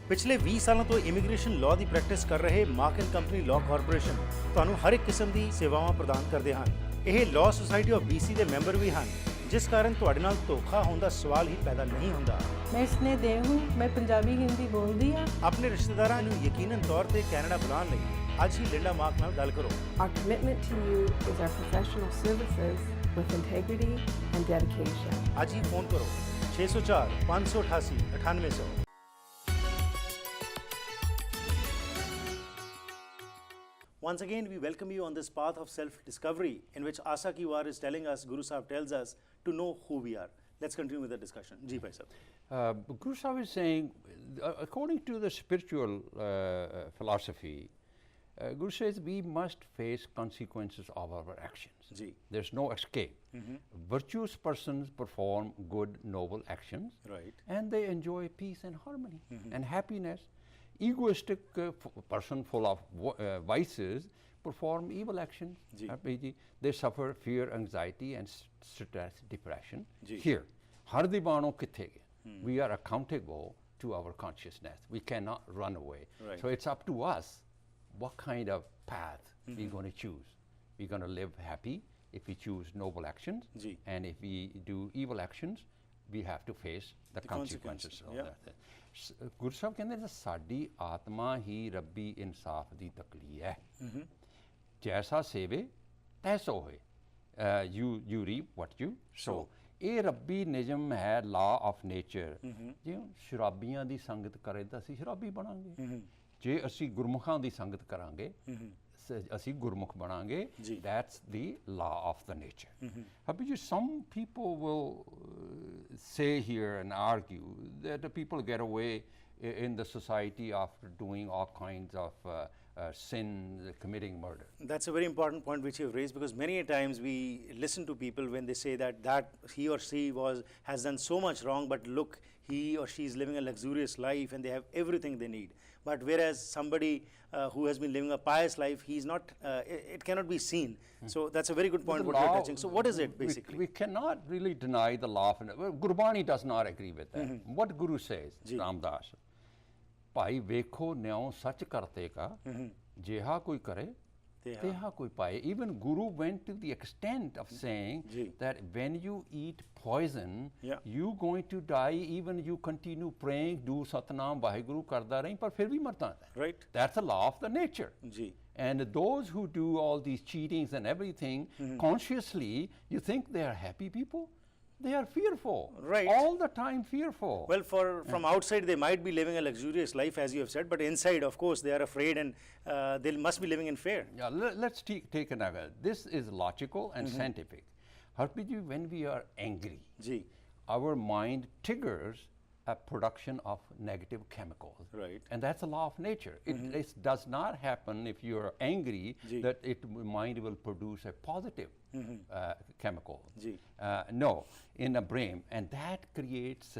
ਪਿਛਲੇ 20 ਸਾਲਾਂ ਤੋਂ ਇਮੀਗ੍ਰੇਸ਼ਨ ਲਾਅ ਦੀ ਪ੍ਰੈਕਟਿਸ ਕਰ ਰਹੇ mark and company law corporation ਤੁਹਾਨੂੰ ਹਰ ਇੱਕ ਕਿਸਮ ਦੀ ਸੇਵਾਵਾਂ ਪ੍ਰਦਾਨ ਕਰਦੇ ਹਨ। ਇਹ ਲਾਅ ਸੁਸਾਇਟੀ ਆਫ BC ਦੇ ਮੈਂਬਰ ਵੀ ਹਨ, ਜਿਸ ਕਾਰਨ ਤੁਹਾਡੇ ਨਾਲ ਧੋਖਾ ਹੋਣ ਦਾ ਸਵਾਲ ਹੀ ਪੈਦਾ ਨਹੀਂ ਹੁੰਦਾ। मैं स्नेह देव हूँ, मैं पंजाबी हिंदी बोलती हाँ। ਆਪਣੇ ਰਿਸ਼ਤੇਦਾਰਾਂ ਨੂੰ ਯਕੀਨਨ ਤੌਰ ਤੇ ਕੈਨੇਡਾ ਬੁਲਾਉਣ ਲਈ ਅੱਜ ਹੀ ਲਿੰਡਾ ਮਾਰਕ ਨਾਲ ਗੱਲ ਕਰੋ। Our commitment to you is our professional services with integrity and dedication. ਅੱਜ ਹੀ ਫੋਨ ਕਰੋ 604 588 9800। Once again, we welcome you on this path of self-discovery in which Asa Kiwar is telling us, Guru Sahib tells us to know who we are. Let's continue with the discussion. Ji Bhai Sahib. Guru Sahib is saying, according to the spiritual philosophy, Guru says we must face consequences of our actions. Ji. There's no escape. Virtuous persons perform good, noble actions. Right. And they enjoy peace and harmony and happiness. Egoistic person full of vices perform evil actions. They suffer fear, anxiety and stress, depression. Here, har dibano kithe ge. We are accountable to our consciousness. We cannot run away. Right. So it's up to us what kind of path we're going to choose. We're going to live happy if we choose noble actions. And if we do evil actions, we have to face the consequences of that. Guru Sahib ਕਹਿੰਦੇ ਨੇ ਸਾਡੀ ਆਤਮਾ ਹੀ ਰੱਬੀ ਇਨਸਾਫ ਦੀ ਤਕਲੀ ਹੈ। ਜੈਸਾ ਸੇਵੇ ਤੈਸੋ ਹੋਏ। You reap what you sow. ਇਹ ਰੱਬੀ ਨਿਯਮ ਹੈ, law of nature. ਜੇ ਸ਼ਰਾਬੀਆਂ ਦੀ ਸੰਗਤ ਕਰੇ ਤਾਂ ਅਸੀਂ ਸ਼ਰਾਬੀ ਬਣਾਂਗੇ। ਜੇ ਅਸੀਂ ਗੁਰਮੁਖਾਂ ਦੀ ਸੰਗਤ ਕਰਾਂਗੇ ਅਸੀਂ ਗੁਰਮੁਖ ਬਣਾਂਗੇ। That's the law of the nature. Some people will say here and argue that the people get away in the society after doing all kinds of sin, committing murder. That's a very important point which you've raised, because many a times we listen to people when they say that he or she has done so much wrong, but look, he or she is living a luxurious life and they have everything they need. But whereas somebody who has been living a pious life, he's not, it cannot be seen. So that's a very good point what you're touching. So what is it basically? We cannot really deny the law of nature. Gurbani does not agree with that. What Guru says, Ramdas, ਭਾਈ ਵੇਖੋ ਨਿਉ ਸੱਚ ਕਰਤੇ ਕਾ ਜਿਹਾ ਕੋਈ ਕਰੇ ਤੇਹਾ ਕੋਈ ਪਾਏ. Even Guru went to the extent of saying that when you eat poison, you going to die, even you continue praying, do Satnam Vaheguru karda rahi, par fir bhi marta hai. Right. That's the law of the nature. And those who do all these cheatings and everything, consciously, you think they are happy people? They are fearful. Right. All the time fearful. Well, from outside they might be living a luxurious life, as you have said, but inside, of course, they are afraid and they must be living in fear. Yeah, let's take another. This is logical and scientific. Harpiji, when we are angry, our mind triggers a production of negative chemicals. Right. And that's a law of nature. It does not happen if you're angry that mind will produce a positive chemical. No, in the brain. And that creates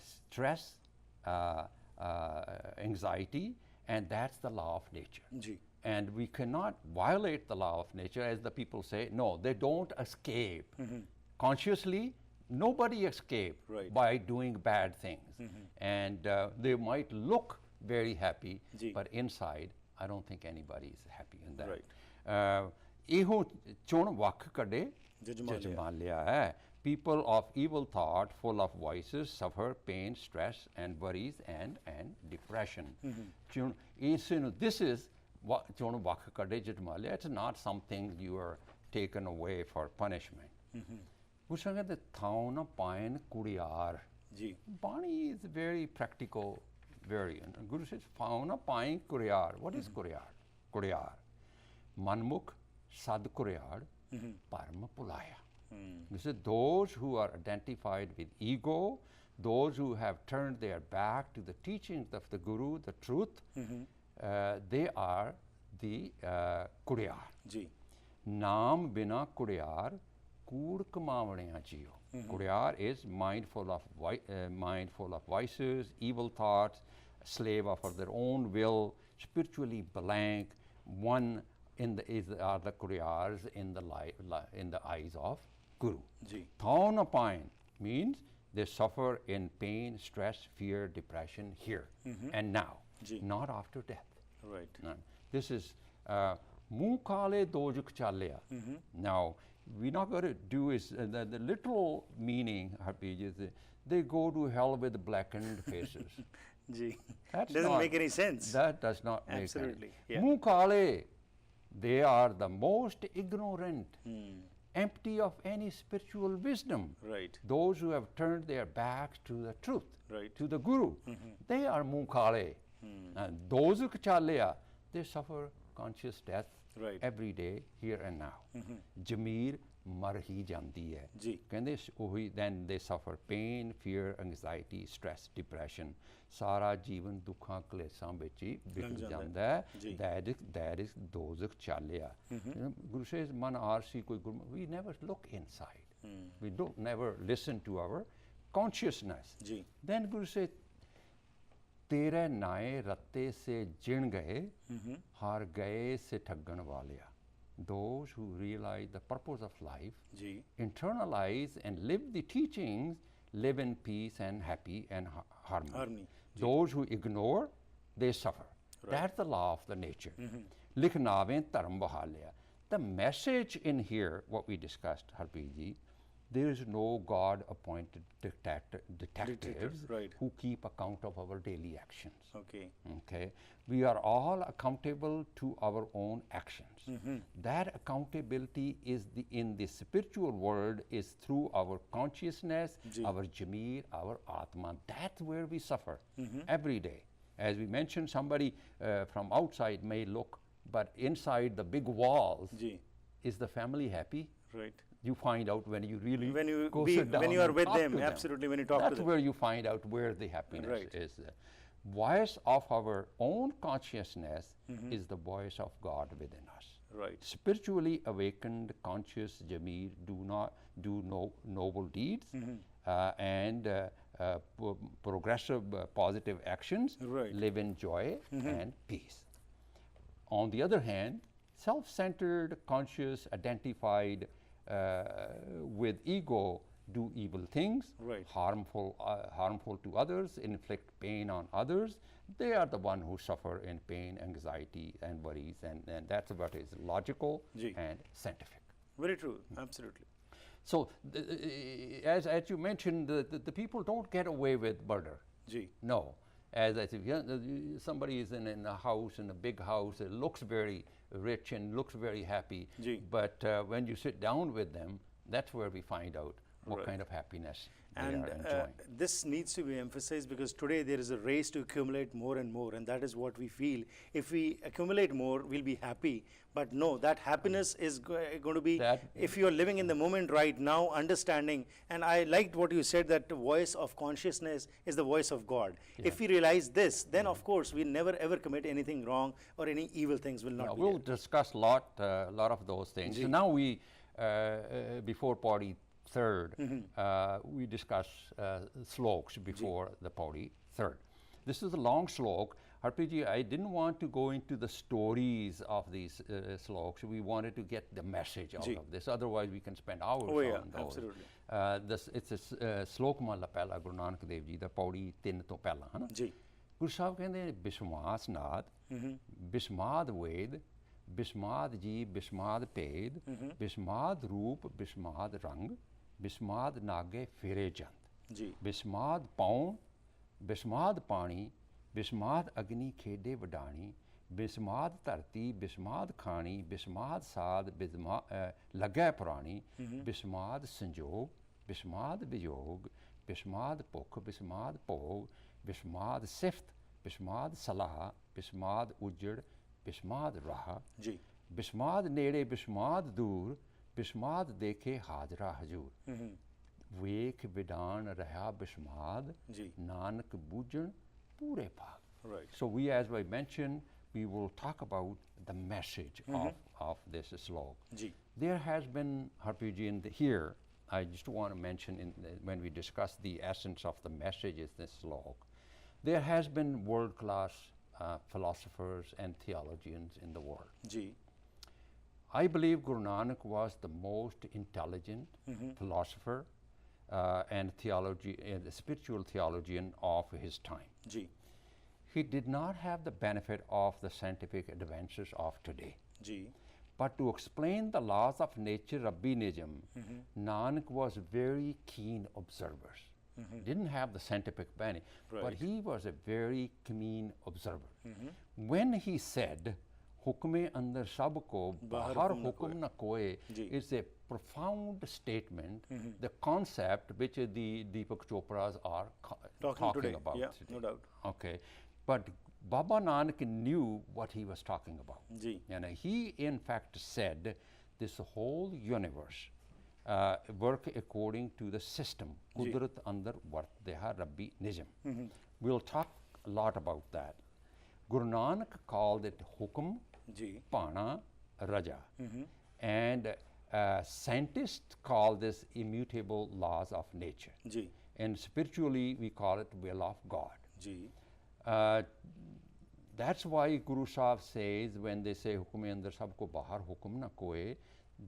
stress, anxiety, and that's the law of nature. And we cannot violate the law of nature, as the people say. No, they don't escape. Consciously, nobody escapes by doing bad things. And they might look very happy, but inside, I don't think anybody is happy in that. Right. ਇਹੋ ਚੁਣ ਵੱਖ ਕੱਢੇ ਜਜਮਾਨ ਲਿਆ ਹੈ. People of evil thought, full of vices, suffer pain, stress, and worries, and depression. This is what ਚੁਣ ਵੱਖ ਕੱਢੇ ਜਜਮਾਨ ਲਿਆ. It's not something you are taken away for punishment. Guru ਕਹਿੰਦੇ ਥਾਉ ਨਾ ਪਾਇਨ ਕੁੜਿਆਰ. Bani is a very practical variant. Guru says, ਥਾਉ ਨਾ ਪਾਇਨ ਕੁੜਿਆਰ. What is ਕੁੜਿਆਰ? ਕੁੜਿਆਰ ਮਨਮੁਖ Sad Kuryad, Parma Pulaya. This is those who are identified with ego, those who have turned their back to the teachings of the Guru, the truth, they are the Kuryar. Naam bina Kuryar, Kur Kamavaniya Jiyo. Kuryar is mindful of vices, evil thoughts, slave of their own will, spiritually blank, one are the Kuryars in the eyes of Guru. Thaun Apine means They suffer in pain, stress, fear, depression here and now, Ji. not after death. Right. No. This is Muh khale dojak chalya. Now, we're not going to do is the literal meaning, Harpreet, is they go to hell with blackened faces. Ji. That's Doesn't not- make any sense. That does not make Absolutely, sense. yeah. Muh khale, they are the most ignorant, empty of any spiritual wisdom. Right. Those who have turned their backs to the truth, Right. to the Guru, they are muh khale. And those who kachalya, they suffer conscious death Right. every day, here and now. Jameer mar hi jandi hai. Ji. ਕਹਿੰਦੇ ਉਹੀ then they suffer pain, fear, anxiety, stress, depression. ਸਾਰਾ ਜੀਵਨ ਦੁੱਖਾਂ ਕਲੇਸ਼ਾਂ ਵਿੱਚ ਹੀ ਵਿਗੜ ਜਾਂਦਾ ਹੈ. ਜੀ। That is ਦੋਜ਼ਖ ਚਾਲਿਆ. Guru says, man arsi koi guru, we never look inside. We don't never listen to our consciousness. Ji. Then Guru said, तेरे नाए रत्ते से जिण गए हार गए से ठगन Walia. Those who realize the purpose of life, Ji. internalize and live the teachings, live in peace and happy and harmony. Harmony. Those who ignore, they suffer. That's the law of the nature. Likhnaven dharam bahalya. The message in here, what we discussed, Harpreet ji, there is no God-appointed detectives right. who keep account of our daily actions. Okay. Okay, we are all accountable to our own actions. That accountability is in the spiritual world is through our consciousness, Ji. our Jameer, our Atman. That's where we suffer every day. As we mentioned, somebody from outside may look, but inside the big walls, Ji. is the family happy? Right. You find out when you really When you go be- sit down when you are and with talk them, to absolutely, when you talk to That's them. where you find out where the happiness Right. is. Voice of our own consciousness is the voice of God within us. Right. Spiritually awakened, conscious Jameer do noble deeds and progressive positive actions, Right. live in joy and peace. On the other hand, self-centered, conscious, identified with ego, do evil things, Right. harmful to others, inflict pain on others. They are the one who suffer in pain, anxiety, and worries, and that's what is logical Ji. and scientific. Very true. Absolutely. So, as you mentioned, the people don't get away with murder. Ji. No. As I said, somebody is in a house, in a big house, it looks very rich and looks very happy. Ji. But when you sit down with them, that's where we find out what Right. kind of happiness And they are enjoying. this needs to be emphasized because today there is a race to accumulate more and more, and that is what we feel. If we accumulate more, we'll be happy. But no, that happiness is going to be if you are living in the moment right now, understanding. And I liked what you said, that the voice of consciousness is the voice of God. If we realize this, then of course we never ever commit anything wrong, or any evil things will not be We'll there. discuss a lot of those things. So now we, before Pauri third, we discuss sloks before the Pauri third. This is a long slok. Harpreet ji, I didn't want to go into the stories of these sloks. We wanted to get the message out of this. Otherwise, we can spend hours Oh, yeah, on those. absolutely. It's a slok mala pehla Guru Nanak Dev Ji da Pauri 3 ਤੋਂ ਪਹਿਲਾਂ ਹੈ ਨਾ Ji. Guru Sahib ਕਹਿੰਦੇ ਬਿਸਮਾਸ ਨਾਦ ਬਿਸਮਾਦ ਵੇਦ ਬਿਸਮਾਦ ਜੀ ਬਿਸਮਾਦ ਭੇਦ ਬਿਸਮਾਦ ਰੂਪ ਬਿਸਮਾਦ ਰੰਗ ਬਿਸਮਾਦ ਨਾਗੇ ਫੇਰੇ ਜੰਦ Ji. ਬਿਸਮਾਦ ਪਾਉਣ ਬਿਸਮਾਦ ਪਾਣੀ ਬਿਸਮਾਦ ਅਗਨੀ ਖੇਡੇ ਵਡਾਣੀ ਬਿਸਮਾਦ ਧਰਤੀ ਬਿਸਮਾਦ ਖਾਣੀ ਬਿਸਮਾਦ ਸਾਧ ਲੱਗੈ ਪੁਰਾਣੀ ਬਿਸਮਾਦ ਸੰਜੋਗ ਬਿਸਮਾਦ ਵਿਯੋਗ ਬਿਸਮਾਦ ਭੁੱਖ ਬਿਸਮਾਦ ਭੋਗ ਬਿਸਮਾਦ ਸਿਫਤ ਬਿਸਮਾਦ ਸਲਾਹ ਬਿਸਮਾਦ ਉਜੜ ਬਿਸਮਾਦ ਰਾਹ Ji. ਬਿਸਮਾਦ ਨੇੜੇ ਬਿਸਮਾਦ ਦੂਰ ਬਿਸਮਾਦ ਦੇਖੇ ਹਾਜ਼ਰਾ ਹਜੂਰ ਵੇਖ ਵਿਡਾਨ ਰਹਾ ਬਿਸਮਾਦ Ji. ਨਾਨਕ ਬੂਝਣ ਪੂਰੇ ਭਾਗ. Right. So we, as I mentioned, we will talk about the message of this slok. Ji. There has been, Harpreet ji, here, I just want to mention when we discuss the essence of the message in this slok, there has been world-class philosophers and theologians in the world. Ji. I believe Guru Nanak was the most intelligent philosopher and theology and the spiritual theologian of his time. Ji He did not have the benefit of the scientific advances of today. Ji But to explain the laws of nature, Rabbinism, Nanak was very keen observer. Didn't have the scientific benefit, but Right. he was a very keen observer. When he said, "Hukme andar sab ko, Bahar bahar hukum na hukum na koe," Ji. is a profound statement, the concept which the Deepak Chopras are talking today about. yeah today. no doubt Okay, but Baba Nanak knew what he was talking about. Ji And he, in fact, said this whole universe work according to the system. Kudrat andar vartdeha Rabbi Nizam. We'll talk a lot about that. Guru Nanak called it Hukum, ji Pana, Raja. And scientists call this immutable laws of nature. Ji And spiritually, we call it will of God. Ji That's why Guru Sahib says when they say hukum andar sabko bahar hukum na koe,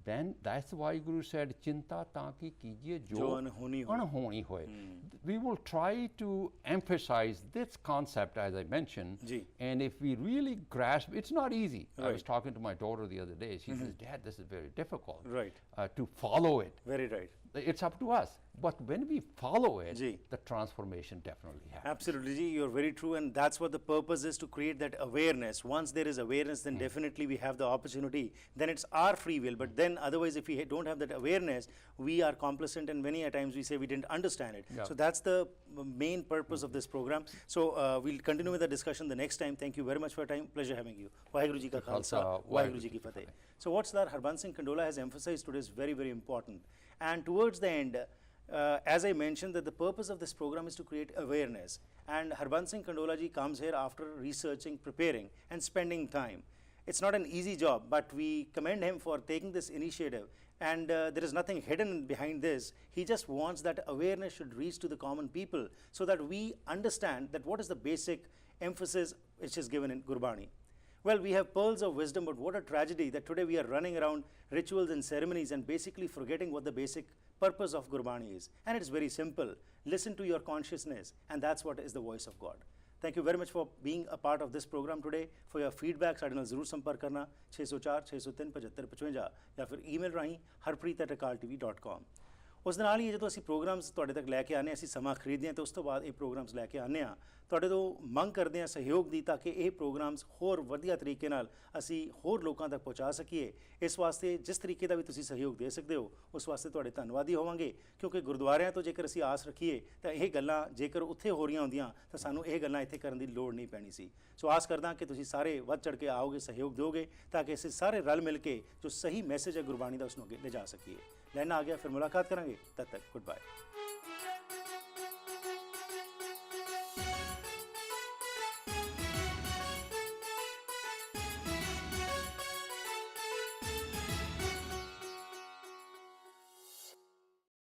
then that's why Guru said chinta taaki kijiye जो jo अनहोनी हो anhoni hoye. We will try to emphasize this concept as I mentioned, ji and if we really grasp, it's not easy. I was Right. talking to my daughter the other day. She says, "Dad, this is very difficult right to follow it." very right It's up to us. But when we follow it, ji the transformation definitely happens. Absolutely, Ji, you're very true, and that's what the purpose is, to create that awareness. Once there is awareness, then definitely we have the opportunity. Then it's our free will. But then otherwise, if we don't have that awareness, we are complacent, and many a times we say we didn't understand it. Yeah. So that's the main purpose of this program. So we'll continue with the discussion the next time. Thank you very much for your time. Pleasure having you. Waheguru Ji ka Khalsa, Waheguru Ji ki Fateh. So what Sardar Harbans Singh Kandola has emphasized today is very, very important. And towards the end, as I mentioned, that the purpose of this program is to create awareness. And Harbans Singh Kandola ji comes here after researching, preparing, and spending time. It's not an easy job, but we commend him for taking this initiative. And there is nothing hidden behind this. He just wants that awareness should reach to the common people so that we understand that what is the basic emphasis which is given in Gurbani. Well, we have pearls of wisdom, but what a tragedy that today we are running around rituals and ceremonies and basically forgetting what the basic purpose of Gurbani is. And it's very simple. Listen to your consciousness, and that's what is the voice of God. Thank you very much for being a part of this program today. For your feedback, ਸਾਡੇ ਨਾਲ ਜ਼ਰੂਰ ਸੰਪਰਕ ਕਰਨਾ 604 603 7555 ਜਾਂ ਫਿਰ email ਰਾਹੀਂ harpreet@akaltv.com। ਉਸ ਦੇ ਨਾਲ ਹੀ ਜਦੋਂ ਅਸੀਂ ਪ੍ਰੋਗਰਾਮਸ ਤੁਹਾਡੇ ਤੱਕ ਲੈ ਕੇ ਆਉਂਦੇ ਹਾਂ, ਅਸੀਂ ਸਮਾਂ ਖਰੀਦਦੇ ਹਾਂ ਤੇ ਉਸ ਤੋਂ ਬਾਅਦ ਇਹ ਪ੍ਰੋਗਰਾਮਸ ਲੈ ਕੇ ਆਉਂਦੇ ਹਾਂ, ਤੁਹਾਡੇ ਤੋਂ ਮੰਗ ਕਰਦੇ ਹਾਂ ਸਹਿਯੋਗ ਦੀ, ਤਾਂ ਕਿ ਇਹ ਪ੍ਰੋਗਰਾਮਸ ਹੋਰ ਵਧੀਆ ਤਰੀਕੇ ਨਾਲ ਅਸੀਂ ਹੋਰ ਲੋਕਾਂ ਤੱਕ ਪਹੁੰਚਾ ਸਕੀਏ। ਇਸ ਵਾਸਤੇ ਜਿਸ ਤਰੀਕੇ ਦਾ ਵੀ ਤੁਸੀਂ ਸਹਿਯੋਗ ਦੇ ਸਕਦੇ ਹੋ, ਉਸ ਵਾਸਤੇ ਤੁਹਾਡੇ ਧੰਨਵਾਦੀ ਹੋਵਾਂਗੇ, ਕਿਉਂਕਿ ਗੁਰਦੁਆਰਿਆਂ ਤੋਂ ਜੇਕਰ ਅਸੀਂ ਆਸ ਰੱਖੀਏ ਤਾਂ ਇਹ ਗੱਲਾਂ ਜੇਕਰ ਉੱਥੇ ਹੋ ਰਹੀਆਂ ਹੁੰਦੀਆਂ ਤਾਂ ਸਾਨੂੰ ਇਹ ਗੱਲਾਂ ਇੱਥੇ ਕਰਨ ਦੀ ਲੋੜ ਨਹੀਂ ਪੈਣੀ ਸੀ। ਸੋ ਆਸ ਕਰਦਾ ਕਿ ਤੁਸੀਂ ਸਾਰੇ ਵੱਧ ਚੜ੍ਹ ਕੇ ਆਓਗੇ, ਸਹਿਯੋਗ ਦਿਓਗੇ, ਤਾਂ ਕਿ ਅਸੀਂ ਸਾਰੇ ਰਲ ਮਿਲ ਕੇ ਜੋ ਸਹੀ ਮੈਸੇਜ ਹੈ ਗੁਰਬਾਣੀ ਦਾ ਉਸ ਨੂੰ ਅੱਗੇ ਲਿਜਾ ਸਕੀਏ। ਲੈਣਾ ਆ ਗਿਆ, ਫਿਰ ਮੁਲਾਕਾਤ ਕਰਾਂਗੇ, ਤਦ ਤੱਕ ਗੁੱਡ ਬਾਏ।